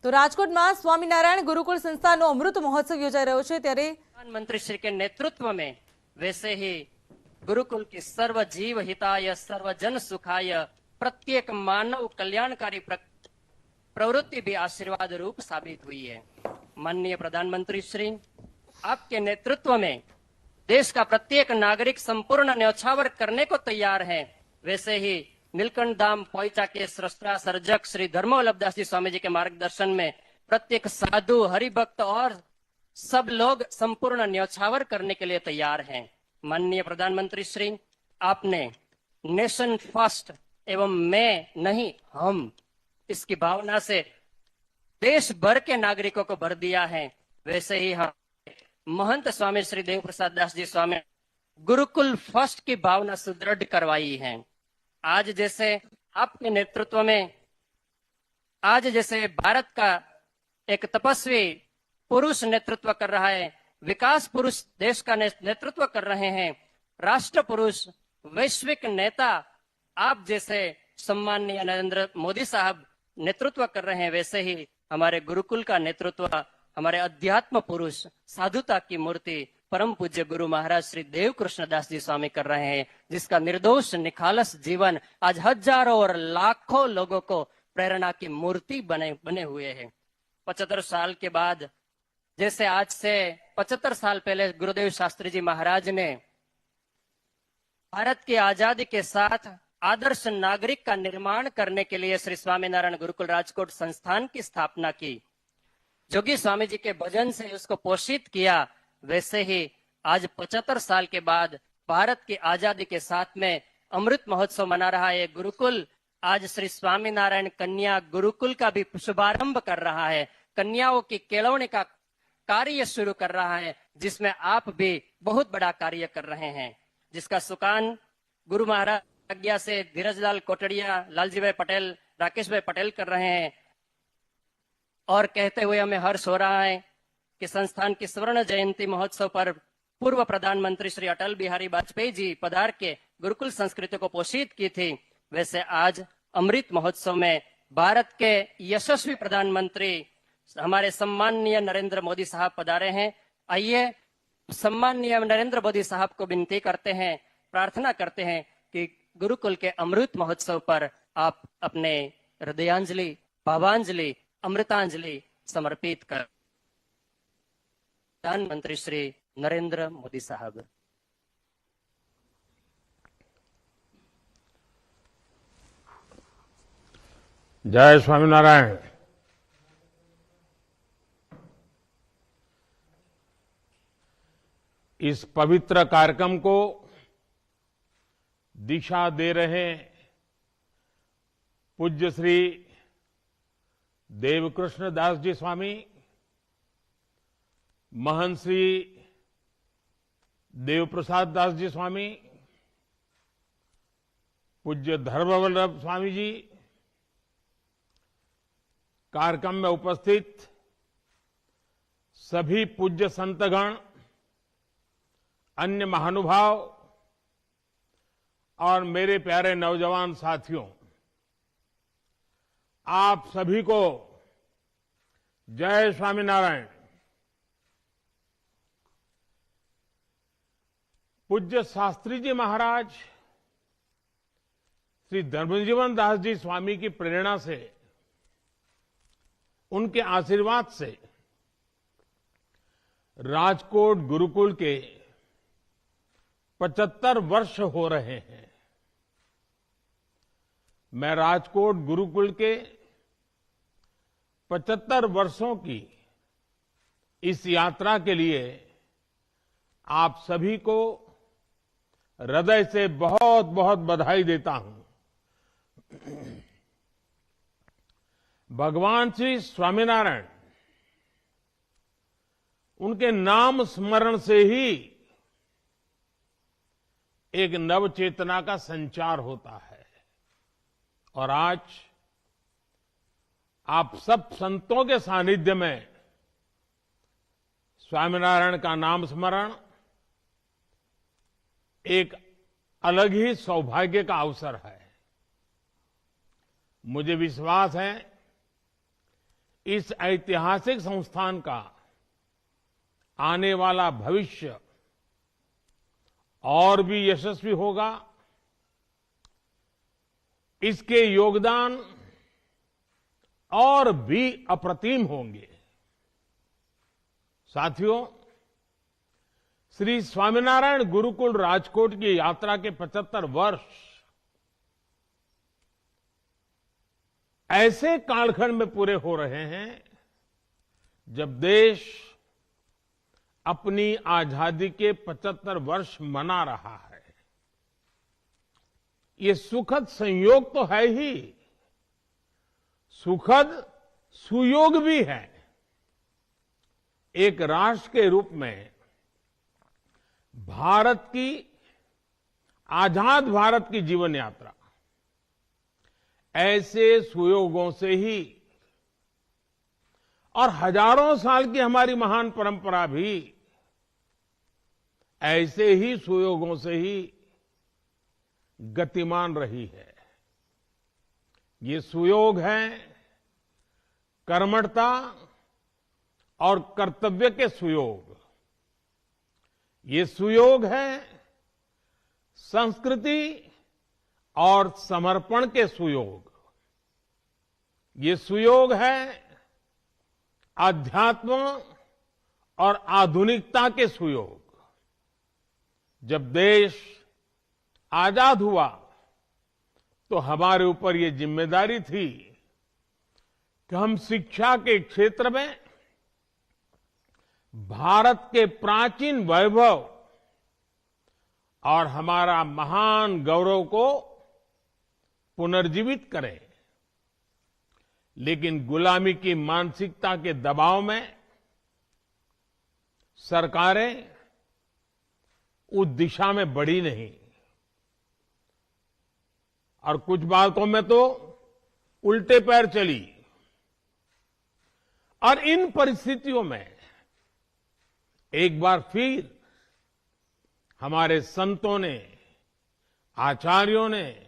તો રાજકોટમાં સ્વામિનારાયણ ગુરુકુળ સંસ્થાનો અમૃત મહોત્સવ યોજાઈ રહ્યો છે ત્યારે प्रधानमंत्री श्री के नेतृत्व में वैसे ही गुरुकुल की सर्व जीव हिताय सर्व जन सुखाय प्रत्येक मानव कल्याणकारी प्रवृत्ति भी आशीर्वाद रूप साबित हुई है। माननीय प्रधानमंत्री श्री, आपके नेतृत्व में देश का प्रत्येक नागरिक संपूर्ण न्यौछावर करने को तैयार है। वैसे ही नीलकंठ धाम पोइचा के सृष्टा सर्जक श्री धर्मवल्लभ दास जी स्वामी जी के मार्गदर्शन में प्रत्येक साधु हरिभक्त और सब लोग संपूर्ण न्यौछावर करने के लिए तैयार हैं। माननीय प्रधानमंत्री श्री, आपने नेशन फर्स्ट एवं मैं नहीं हम इसकी भावना से देश भर के नागरिकों को भर दिया है। वैसे ही हम महंत स्वामी श्री देव प्रसाद दास जी स्वामी गुरुकुल फर्स्ट की भावना सुदृढ़ करवाई है। आज जैसे आपके नेतृत्व में आज जैसे भारत का एक तपस्वी पुरुष नेतृत्व कर रहा है, विकास पुरुष देश का नेतृत्व कर रहे हैं, राष्ट्र पुरुष वैश्विक नेता आप जैसे सम्माननीय नरेंद्र मोदी साहब नेतृत्व कर रहे हैं, वैसे ही हमारे गुरुकुल का नेतृत्व हमारे अध्यात्म पुरुष साधुता की मूर्ति परम पूज्य गुरु महाराज श्री देव कृष्णदास जी स्वामी कर रहे हैं, जिसका निर्दोष निखालस जीवन आज हजारों और लाखों लोगों को प्रेरणा की मूर्ति बने हुए हैं। 75 साल के बाद, जैसे आज से 75 साल पहले गुरुदेव शास्त्री जी महाराज ने भारत की आजादी के साथ आदर्श नागरिक का निर्माण करने के लिए श्री स्वामीनारायण गुरुकुल राजकोट संस्थान की स्थापना की, जोगी स्वामी जी के भजन से उसको पोषित किया, वैसे ही आज 75 साल के बाद भारत की आजादी के साथ में अमृत महोत्सव मना रहा है गुरुकुल। आज श्री स्वामीनारायण कन्या गुरुकुल का भी शुभारंभ कर रहा है, कन्याओं की केळवणी का कार्य शुरू कर रहा है, जिसमें आप भी बहुत बड़ा कार्य कर रहे हैं, जिसका सुकान गुरु महाराज आज्ञा से धीरजलाल कोटड़िया, लालजी भाई पटेल, राकेश भाई पटेल कर रहे हैं। और कहते हुए हमें हर्ष हो रहा है कि संस्थान की स्वर्ण जयंती महोत्सव पर पूर्व प्रधानमंत्री श्री अटल बिहारी वाजपेयी जी पधार के गुरुकुल संस्कृति को पोषित की थी। वैसे आज अमृत महोत्सव में भारत के यशस्वी प्रधानमंत्री हमारे सम्माननीय नरेंद्र मोदी साहब पधारे हैं। आइए सम्माननीय नरेंद्र मोदी साहब को विनती करते हैं, प्रार्थना करते हैं कि गुरुकुल के अमृत महोत्सव पर आप अपने हृदयांजलि, भावांजलि, अमृतांजलि समर्पित कर। प्रधानमंत्री श्री नरेंद्र मोदी साहब। जय स्वामीनारायण। इस पवित्र कार्यक्रम को दिशा दे रहे पूज्य श्री देवकृष्ण दास जी स्वामी, महंत श्री देव प्रसाद दास जी स्वामी, पूज्य धर्मवल्लभ स्वामी जी, कार्यक्रम में उपस्थित सभी पूज्य संतगण, अन्य महानुभाव और मेरे प्यारे नौजवान साथियों, आप सभी को जय स्वामीनारायण। पूज्य शास्त्री जी महाराज श्री धर्मजीवन दास जी स्वामी की प्रेरणा से, उनके आशीर्वाद से राजकोट गुरुकुल के 75 वर्ष हो रहे हैं। मैं राजकोट गुरुकुल के 75 वर्षों की इस यात्रा के लिए आप सभी को हृदय से बहुत बहुत बधाई देता हूं। भगवान श्री स्वामीनारायण, उनके नाम स्मरण से ही एक नव चेतना का संचार होता है। और आज आप सब संतों के सानिध्य में स्वामीनारायण का नाम स्मरण एक अलग ही सौभाग्य का अवसर है। मुझे विश्वास है इस ऐतिहासिक संस्थान का आने वाला भविष्य और भी यशस्वी होगा। इसके योगदान और भी अप्रतिम होंगे। साथियों, श्री स्वामीनारायण गुरुकुल राजकोट की यात्रा के 75 वर्ष ऐसे कालखंड में पूरे हो रहे हैं जब देश अपनी आजादी के 75 वर्ष मना रहा है। ये सुखद संयोग तो है ही, सुखद सुयोग भी है। एक राष्ट्र के रूप में भारत की, आजाद भारत की जीवन यात्रा ऐसे सुयोगों से ही, और हजारों साल की हमारी महान परंपरा भी ऐसे ही सुयोगों से ही गतिमान रही है। ये सुयोग है कर्मठता और कर्तव्य के सुयोग। ये सुयोग है संस्कृति और समर्पण के सुयोग। ये सुयोग है अध्यात्म और आधुनिकता के सुयोग। जब देश आजाद हुआ तो हमारे ऊपर ये जिम्मेदारी थी कि हम शिक्षा के क्षेत्र में भारत के प्राचीन वैभव और हमारा महान गौरव को पुनर्जीवित करें। लेकिन गुलामी की मानसिकता के दबाव में सरकारें उस दिशा में बढ़ी नहीं, और कुछ बातों में तो उल्टे पैर चली। और इन परिस्थितियों में एक बार फिर हमारे संतों ने, आचार्यों ने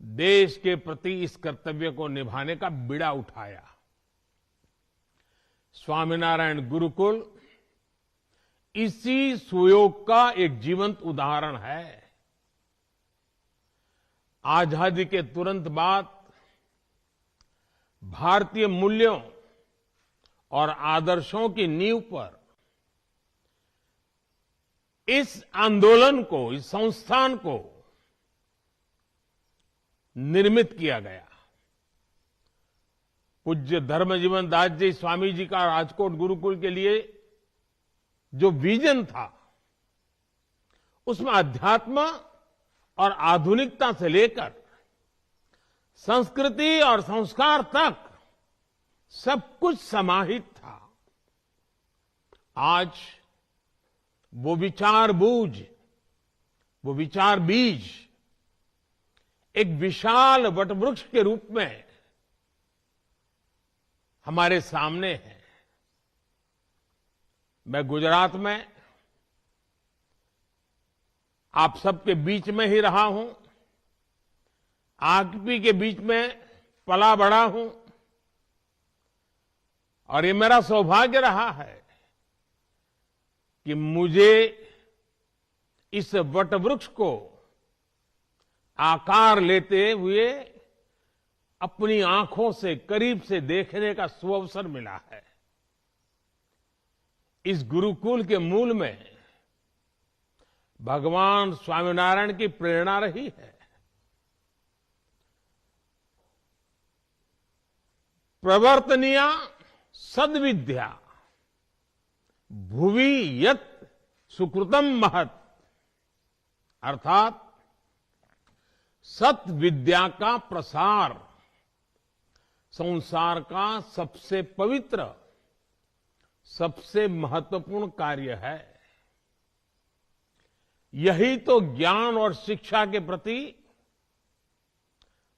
देश के प्रति इस कर्तव्य को निभाने का बीड़ा उठाया। स्वामीनारायण गुरुकुल इसी सुयोग का एक जीवंत उदाहरण है। आजादी के तुरंत बाद भारतीय मूल्यों और आदर्शों की नींव पर इस आंदोलन को, इस संस्थान को निर्मित किया गया। पूज्य धर्मजीवन दास जी स्वामी जी का राजकोट गुरुकुल के लिए जो विजन था, उसमें अध्यात्म और आधुनिकता से लेकर संस्कृति और संस्कार तक सब कुछ समाहित था। आज वो विचार बूझ, वो विचार बीज एक विशाल वटवृक्ष के रूप में हमारे सामने है। मैं गुजरात में आप सबके बीच में ही रहा हूं, आगपी के बीच में पला बढ़ा हूं, और ये मेरा सौभाग्य रहा है कि मुझे इस वटवृक्ष को आकार लेते हुए अपनी आंखों से करीब से देखने का सुअवसर मिला है। इस गुरुकुल के मूल में भगवान स्वामीनारायण की प्रेरणा रही है। प्रवर्तनीया सद्विद्या भुवि यत् सुकृतम महत्, अर्थात सत विद्या का प्रसार संसार का सबसे पवित्र, सबसे महत्वपूर्ण कार्य है। यही तो ज्ञान और शिक्षा के प्रति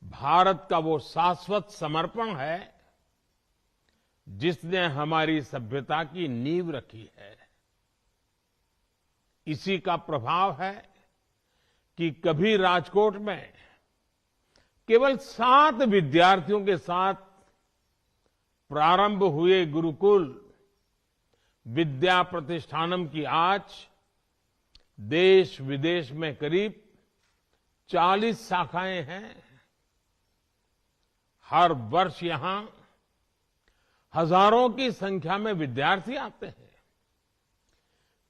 भारत का वो शाश्वत समर्पण है जिसने हमारी सभ्यता की नींव रखी है। इसी का प्रभाव है कि कभी राजकोट में केवल 7 विद्यार्थियों के साथ प्रारंभ हुए गुरुकुल विद्या प्रतिष्ठानम की आज देश विदेश में करीब 40 शाखाएं हैं। हर वर्ष यहां हजारों की संख्या में विद्यार्थी आते हैं।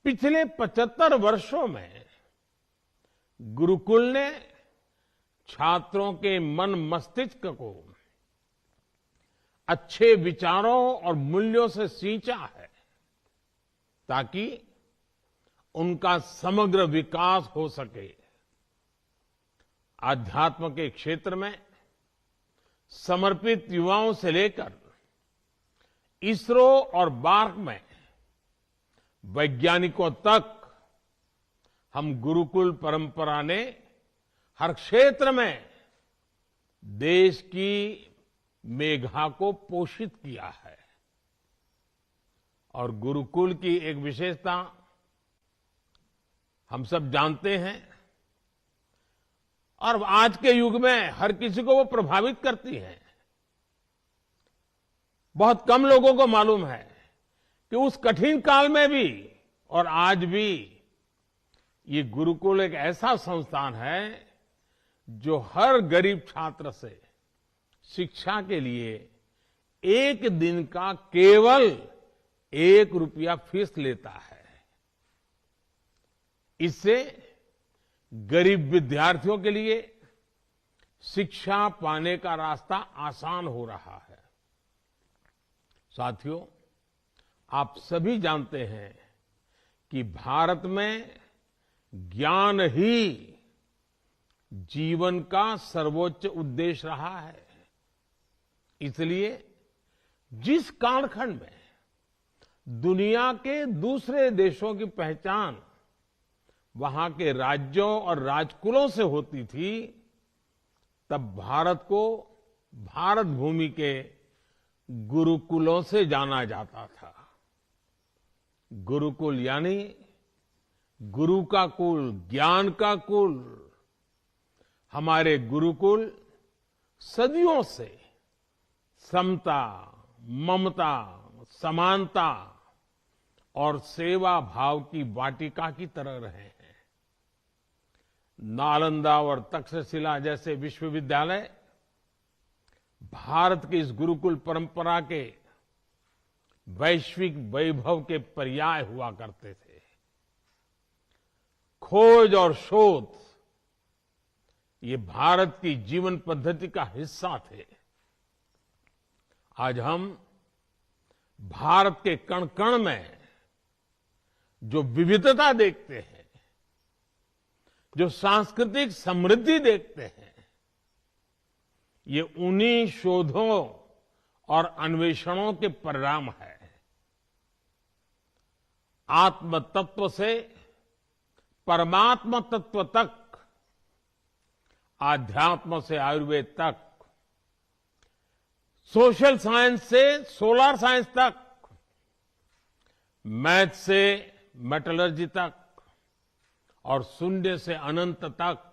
पिछले 75 वर्षों में गुरुकुल ने छात्रों के मन मस्तिष्क को अच्छे विचारों और मूल्यों से सींचा है ताकि उनका समग्र विकास हो सके। आध्यात्म के क्षेत्र में समर्पित युवाओं से लेकर इसरो और बार्क में वैज्ञानिकों तक हम गुरुकुल परंपरा ने हर क्षेत्र में देश की मेघा को पोषित किया है। और गुरुकुल की एक विशेषता हम सब जानते हैं और आज के युग में हर किसी को वो प्रभावित करती है। बहुत कम लोगों को मालूम है कि उस कठिन काल में भी और आज भी ये गुरुकुल एक ऐसा संस्थान है जो हर गरीब छात्र से शिक्षा के लिए एक दिन का केवल 1 रुपया फीस लेता है। इससे गरीब विद्यार्थियों के लिए शिक्षा पाने का रास्ता आसान हो रहा है। साथियों, आप सभी जानते हैं कि भारत में ज्ञान ही जीवन का सर्वोच्च उद्देश्य रहा है। इसलिए जिस कालखंड में दुनिया के दूसरे देशों की पहचान वहां के राज्यों और राजकुलों से होती थी, तब भारत को भारत भूमि के गुरुकुलों से जाना जाता था। गुरुकुल यानी गुरु का कुल, ज्ञान का कुल। हमारे गुरुकुल सदियों से समता, ममता, समानता और सेवा भाव की वाटिका की तरह रहे हैं। नालंदा और तक्षशिला जैसे विश्वविद्यालय भारत की इस गुरुकुल परंपरा के वैश्विक वैभव के पर्याय हुआ करते थे। खोज और शोध ये भारत की जीवन पद्धति का हिस्सा थे। आज हम भारत के कण कण में जो विविधता देखते हैं, जो सांस्कृतिक समृद्धि देखते हैं, ये उन्हीं शोधों और अन्वेषणों के परिणाम है। आत्म तत्व से परमात्मा तत्व तक, आध्यात्म से आयुर्वेद तक, सोशल साइंस से सोलर साइंस तक, मैथ से मेटलर्जी तक और शून्य से अनंत तक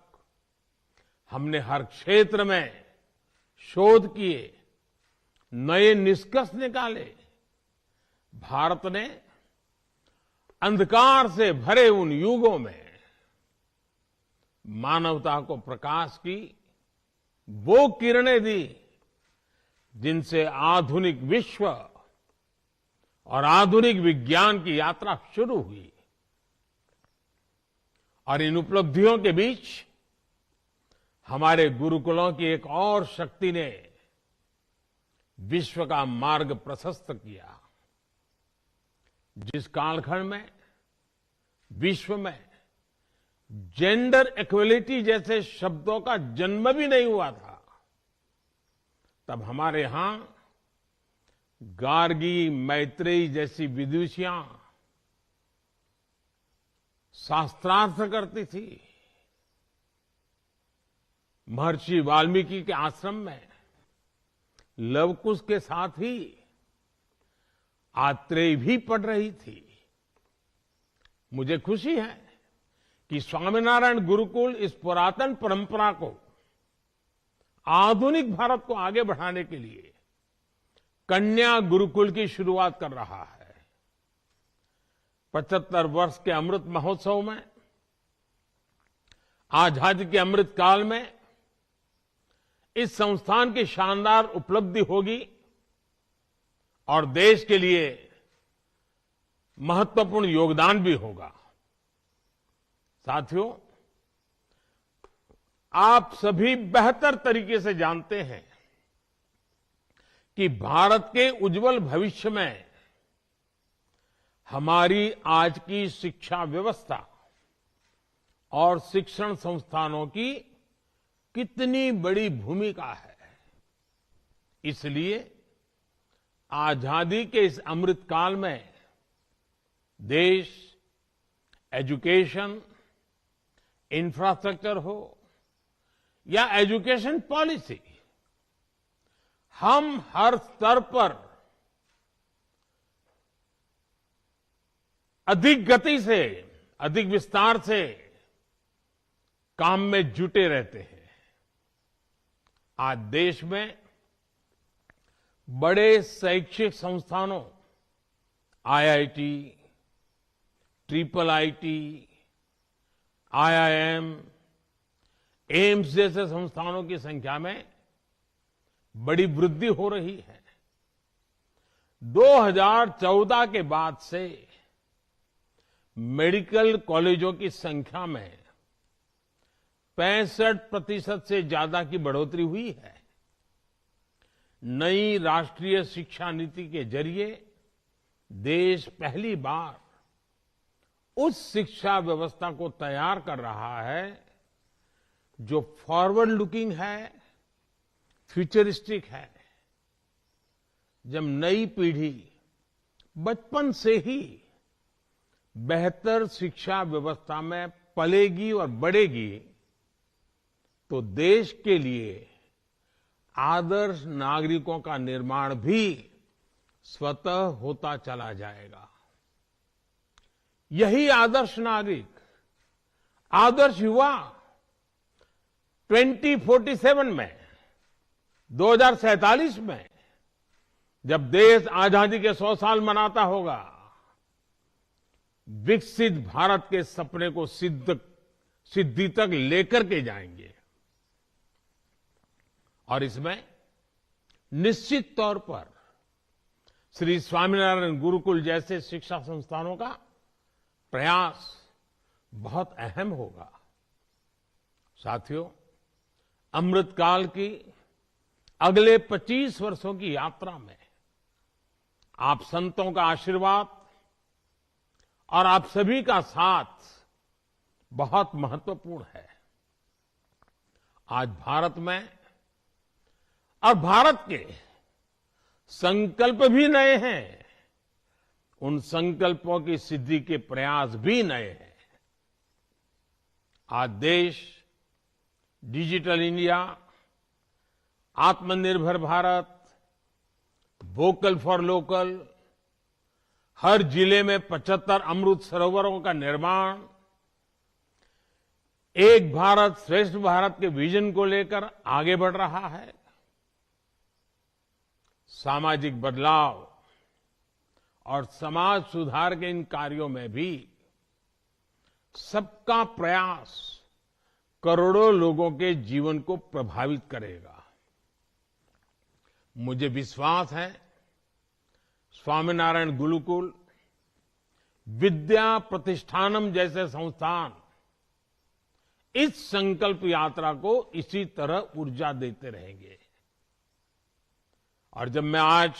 हमने हर क्षेत्र में शोध किए, नए निष्कर्ष निकाले। भारत ने अंधकार से भरे उन युगों में मानवता को प्रकाश की वो किरणें दी जिनसे आधुनिक विश्व और आधुनिक विज्ञान की यात्रा शुरू हुई। और इन उपलब्धियों के बीच हमारे गुरुकुलों की एक और शक्ति ने विश्व का मार्ग प्रशस्त किया। जिस कालखंड में विश्व में जेंडर इक्वलिटी जैसे शब्दों का जन्म भी नहीं हुआ था, तब हमारे यहां गार्गी, मैत्रेयी जैसी विदुषियां शास्त्रार्थ करती थी। महर्षि वाल्मीकि के आश्रम में लवकुश के साथ ही आत्रेय भी पढ़ रही थी। मुझे खुशी है कि स्वामीनारायण गुरुकुल इस पुरातन परंपरा को आधुनिक भारत को आगे बढ़ाने के लिए कन्या गुरुकुल की शुरुआत कर रहा है। 75 वर्ष के अमृत महोत्सव में, आजादी के अमृत काल में इस संस्थान की शानदार उपलब्धि होगी और देश के लिए महत्वपूर्ण योगदान भी होगा। साथियों, आप सभी बेहतर तरीके से जानते हैं कि भारत के उज्जवल भविष्य में हमारी आज की शिक्षा व्यवस्था और शिक्षण संस्थानों की कितनी बड़ी भूमिका है। इसलिए आजादी के इस अमृत काल में देश एजुकेशन, इंफ्रास्ट्रक्चर हो या एजुकेशन पॉलिसी, हम हर स्तर पर अधिक गति से, अधिक विस्तार से काम में जुटे रहते हैं। आज देश में बड़े शैक्षिक संस्थानों, IIT, triple IT, IIM, AIIMS जैसे संस्थानों की संख्या में बड़ी वृद्धि हो रही है। 2014 के बाद से मेडिकल कॉलेजों की संख्या में 65% से ज्यादा की बढ़ोतरी हुई है। नई राष्ट्रीय शिक्षा नीति के जरिए देश पहली बार उस शिक्षा व्यवस्था को तैयार कर रहा है जो फॉरवर्ड लुकिंग है, फ्यूचरिस्टिक है। जब नई पीढ़ी बचपन से ही बेहतर शिक्षा व्यवस्था में पलेगी और बढ़ेगी तो देश के लिए आदर्श नागरिकों का निर्माण भी स्वतः होता चला जाएगा। यही आदर्श नागरिक, आदर्श युवा 2047 में, 2047 में, जब देश आजादी के 100 साल मनाता होगा, विकसित भारत के सपने को सिद्धि तक लेकर के जाएंगे। और इसमें निश्चित तौर पर श्री स्वामीनारायण गुरुकुल जैसे शिक्षा संस्थानों का प्रयास बहुत अहम होगा। साथियों, अमृतकाल की अगले 25 वर्षों की यात्रा में आप संतों का आशीर्वाद और आप सभी का साथ बहुत महत्वपूर्ण है। आज भारत में और भारत के संकल्प भी नए हैं, उन संकल्पों की सिद्धि के प्रयास भी नए हैं। आज देश डिजिटल इंडिया, आत्मनिर्भर भारत, वोकल फॉर लोकल, हर जिले में 75 अमृत सरोवरों का निर्माण, एक भारत श्रेष्ठ भारत के विजन को लेकर आगे बढ़ रहा है। सामाजिक बदलाव और समाज सुधार के इन कार्यों में भी सबका प्रयास करोड़ों लोगों के जीवन को प्रभावित करेगा। मुझे विश्वास है स्वामीनारायण गुरुकुल, विद्या प्रतिष्ठानम जैसे संस्थान इस संकल्प यात्रा को इसी तरह ऊर्जा देते रहेंगे। और जब मैं आज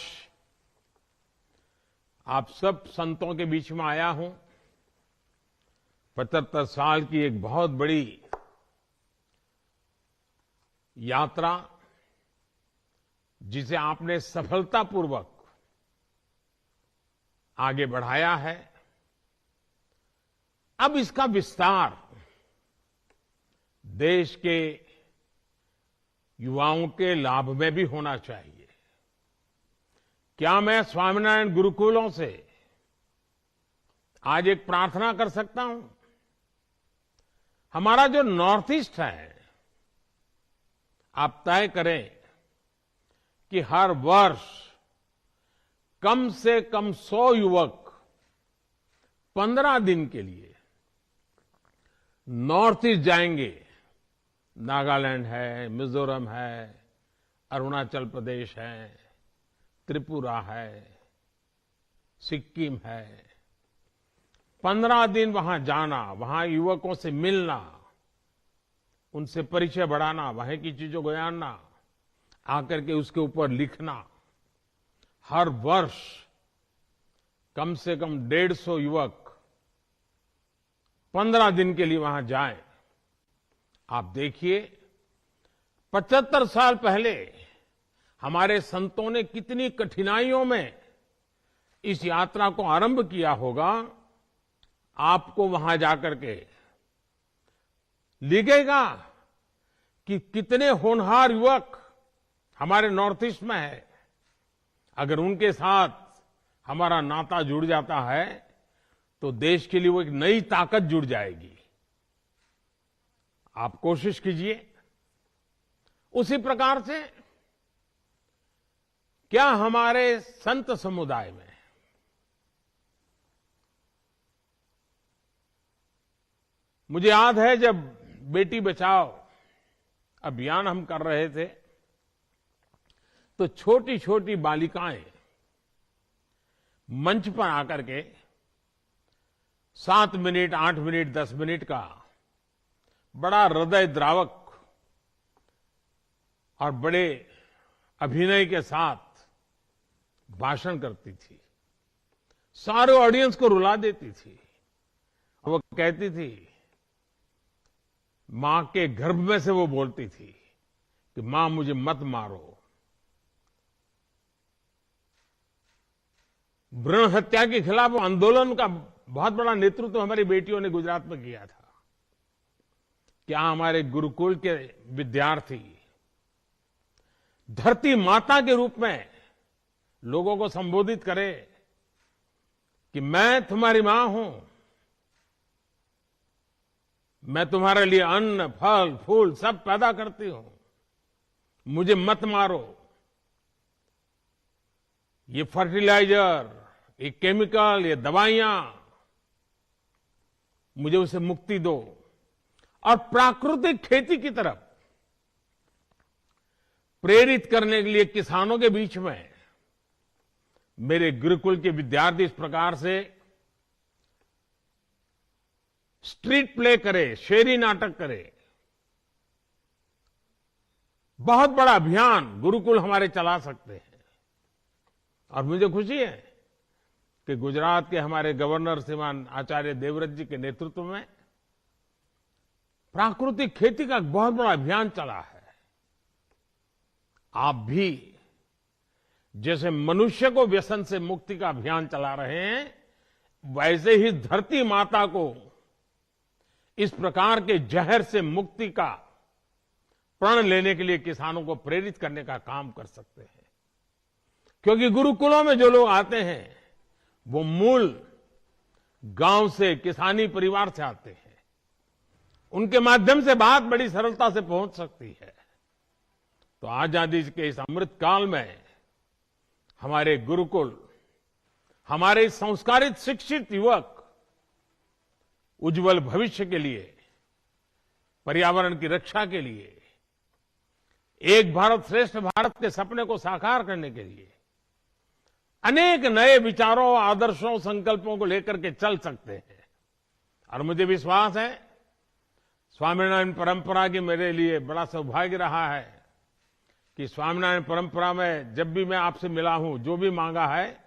आप सब संतों के बीच में आया हूं, 75 साल की एक बहुत बड़ी यात्रा जिसे आपने सफलतापूर्वक आगे बढ़ाया है, अब इसका विस्तार देश के युवाओं के लाभ में भी होना चाहिए। क्या मैं स्वामीनारायण गुरुकुलों से आज एक प्रार्थना कर सकता हूं? हमारा जो नॉर्थ ईस्ट है, आप तय करें कि हर वर्ष कम से कम 100 युवक 15 दिन के लिए नॉर्थ ईस्ट जाएंगे। नागालैंड है, मिजोरम है, अरुणाचल प्रदेश है, त्रिपुरा है, सिक्किम है। 15 दिन वहां जाना, वहां युवकों से मिलना, उनसे परिचय बढ़ाना, वहां की चीजों को जानना, आकर के उसके ऊपर लिखना। हर वर्ष कम से कम 150 युवक 15 दिन के लिए वहां जाएं। आप देखिए 75 साल पहले हमारे संतों ने कितनी कठिनाइयों में इस यात्रा को आरंभ किया होगा। आपको वहां जाकर के लिखेगा कि कितने होनहार युवक हमारे नॉर्थ ईस्ट में है। अगर उनके साथ हमारा नाता जुड़ जाता है तो देश के लिए वो एक नई ताकत जुड़ जाएगी। आप कोशिश कीजिए। उसी प्रकार से क्या हमारे संत समुदाय में मुझे याद है जब बेटी बचाओ अभियान हम कर रहे थे तो छोटी छोटी बालिकाएं मंच पर आकर के 7 मिनट, 8 मिनट, 10 मिनट का बड़ा हृदय द्रावक और बड़े अभिनय के साथ भाषण करती थी। सारे ऑडियंस को रुला देती थी। वो कहती थी, मां के गर्भ में से वो बोलती थी कि मां मुझे मत मारो। भ्रूण हत्या के खिलाफ आंदोलन का बहुत बड़ा नेतृत्व हमारी बेटियों ने गुजरात में किया था। क्या हमारे गुरुकुल के विद्यार्थी धरती माता के रूप में लोगों को संबोधित करें कि मैं तुम्हारी मां हूं, मैं तुम्हारे लिए अन्न, फल, फूल सब पैदा करती हूं, मुझे मत मारो। ये फर्टिलाइजर, ये केमिकल, ये दवाइयां, मुझे उसे मुक्ति दो। और प्राकृतिक खेती की तरफ प्रेरित करने के लिए किसानों के बीच में मेरे गुरुकुल के विद्यार्थी इस प्रकार से स्ट्रीट प्ले करे, शेरी नाटक करे। बहुत बड़ा अभियान गुरुकुल हमारे चला सकते हैं। और मुझे खुशी है कि गुजरात के हमारे गवर्नर श्रीमान आचार्य देवव्रत जी के नेतृत्व में प्राकृतिक खेती का बहुत बड़ा अभियान चला है। आप भी जैसे मनुष्य को व्यसन से मुक्ति का अभियान चला रहे हैं, वैसे ही धरती माता को इस प्रकार के जहर से मुक्ति का प्रण लेने के लिए किसानों को प्रेरित करने का काम कर सकते हैं। क्योंकि गुरुकुलों में जो लोग आते हैं वो मूल गांव से, किसानी परिवार से आते हैं। उनके माध्यम से बात बड़ी सरलता से पहुंच सकती है। तो आजादी के इस अमृत काल में हमारे गुरुकुल, हमारे संस्कारित शिक्षित युवक उज्जवल भविष्य के लिए, पर्यावरण की रक्षा के लिए, एक भारत श्रेष्ठ भारत के सपने को साकार करने के लिए अनेक नए विचारों, आदर्शों, संकल्पों को लेकर के चल सकते हैं। और मुझे विश्वास है स्वामीनारायण परंपरा की मेरे लिए बड़ा सौभाग्य रहा है कि स्वामीनारायण परंपरा में जब भी मैं आपसे मिला हूं, जो भी मांगा है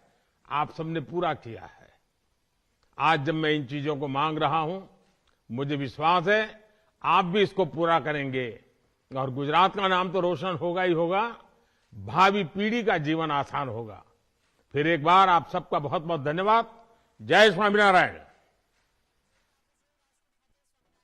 आप सबने पूरा किया है। आज जब मैं इन चीजों को मांग रहा हूं, मुझे विश्वास है आप भी इसको पूरा करेंगे और गुजरात का नाम तो रोशन होगा ही होगा, भावी पीढ़ी का जीवन आसान होगा। फिर एक बार आप सबका बहुत बहुत धन्यवाद। जय स्वामीनारायण।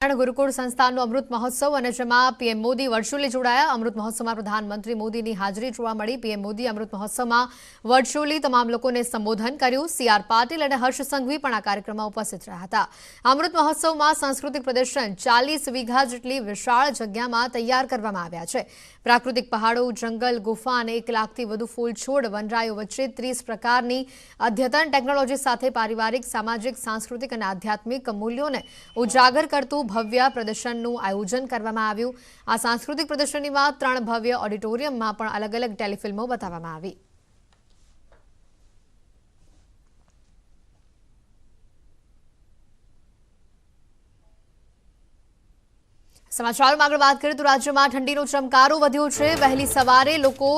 ગુરુકુળ સંસ્થાનનો અમૃત મહોત્સવ અને જેમાં પીએમ મોદી વર્ચ્યુઅલી જોડાયા। અમૃત મહોત્સવમાં પ્રધાનમંત્રી મોદીની હાજરી જોવા મળી। પીએમ મોદી અમૃત મહોત્સવમાં વર્ચ્યુઅલી તમામ લોકોને સંબોધન કર્યું। સીઆર પાટીલ અને હર્ષ સંઘવી પણ આ કાર્યક્રમમાં ઉપસ્થિત રહ્યા હતા। અમૃત મહોત્સવમાં સાંસ્કૃતિક પ્રદર્શન 40 વીઘા જેટલી વિશાળ જગ્યામાં તૈયાર કરવામાં આવ્યા છે। પ્રાકૃતિક પહાડો, જંગલ, ગુફા અને 1 લાખથી વધુ ફૂલ છોડ વનરાયો વચ્ચે 30 પ્રકારની અદ્યતન ટેકનોલોજી સાથે પારિવારિક, સામાજિક, સાંસ્કૃતિક અને આધ્યાત્મિક મૂલ્યોને ઉજાગર કરતું ભવ્ય પ્રદર્શનનું આયોજન કરવામાં આવ્યું। આ સાંસ્કૃતિક પ્રદર્શનીમાં 3 ભવ્ય ઓડિટોરિયમમાં પણ અલગ અલગ ટેલિફિલ્મો બતાવવામાં આવી। સમાચારોમાં આગળ વાત કરીએ તો રાજ્યમાં ઠંડીનો ચમકારો વધ્યો છે। વહેલી સવારે લોકો